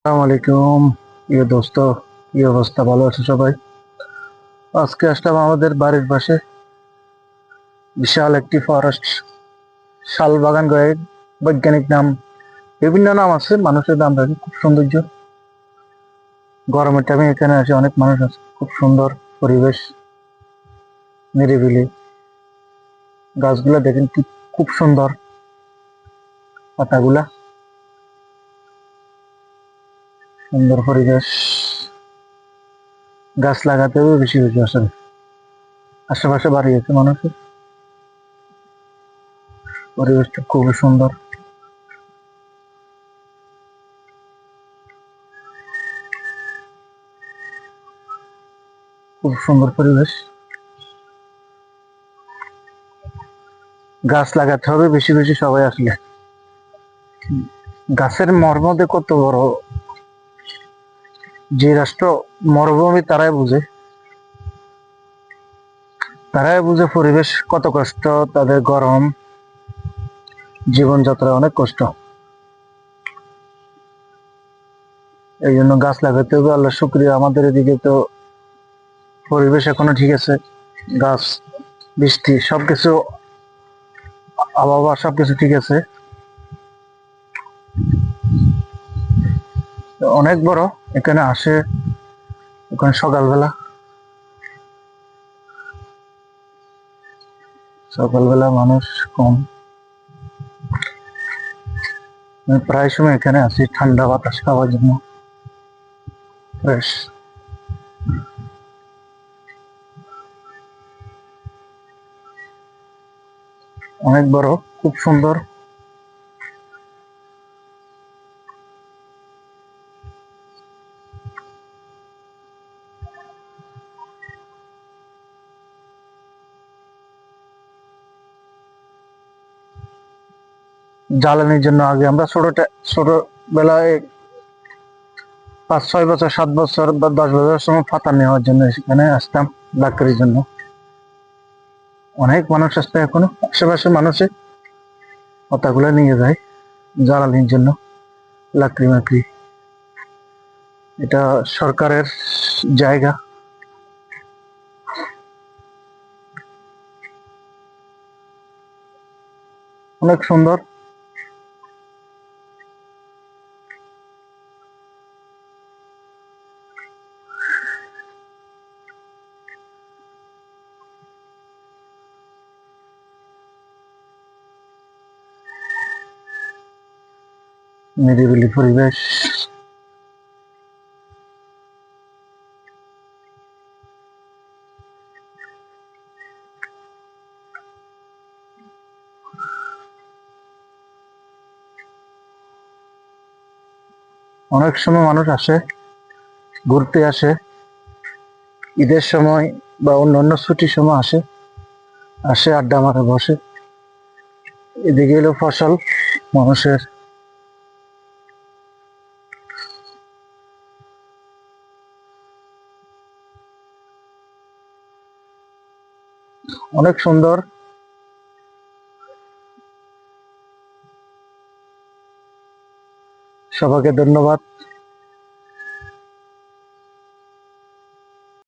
আসসালামু আলাইকুম প্রিয় দোস্ত, কি অবস্থা? ভালো আছো সবাই? আজকে আসলাম আমাদের বাড়ির পাশে বিশাল একটি ফরেস্ট, শাল বাগান করে। বৈজ্ঞানিক নাম, বিভিন্ন নাম আছে, মানুষের নাম রাখে। খুব সৌন্দর্য। গরমের টাইমে এখানে আসে অনেক মানুষ আছে। খুব সুন্দর পরিবেশ, নিরিবিলি। গাছগুলা দেখেন কি খুব সুন্দর, পাতাগুলা সুন্দর পরিবেশ। গাছ লাগাতে হবে বেশি বেশি আসলে। আশেপাশে বাড়ি আছে মানুষের, পরিবেশটা খুবই সুন্দর। খুব সুন্দর পরিবেশ। গাছ লাগাতে হবে বেশি বেশি সবাই আসলে। গাছের মর্ম যে কত বড়, যে রাষ্ট্র মরুভূমি তারাই বুঝে পরিবেশ কত কষ্ট, তাদের গরম, জীবনযাত্রা অনেক কষ্ট। এই জন্য গাছ লাগাতে হবে। আল্লাহ শুক্রিয়া, আমাদের এদিকে তো পরিবেশ এখনো ঠিক আছে। গাছ, বৃষ্টি সবকিছু, আবহাওয়া সবকিছু ঠিক আছে। অনেক বড়, এখানে আসে। ওখানে সকালবেলা মানুষ কম। আমি প্রায় সময় এখানে আসি ঠান্ডা বাতাস খাওয়ার জন্য। ফ্রেশ। অনেক বড়, খুব সুন্দর। জ্বালানির জন্য আগে আমরা ছোটবেলায় 5-6 বছর, 7 বছর বা 10 বছর সময় পাতা নেওয়ার জন্য সেখানে আসতাম লাকড়ির জন্য। অনেক মানুষ আসতো, এখনো আশেপাশে মানুষে পাতাগুলো নিয়ে যায় জ্বালানির জন্য। লাকড়ি মাকড়ি, এটা সরকারের জায়গা। অনেক সুন্দর। নিরিবিলি পরিবেশ। অনেক সময় মানুষ আসে, ঘুরতে আসে। ঈদের সময় বা অন্যান্য ছুটির সময় আসে, আড্ডা মারে, বসে। এদিকে এলো ফসল মানুষের। অনেক সুন্দর। সবাইকে ধন্যবাদ।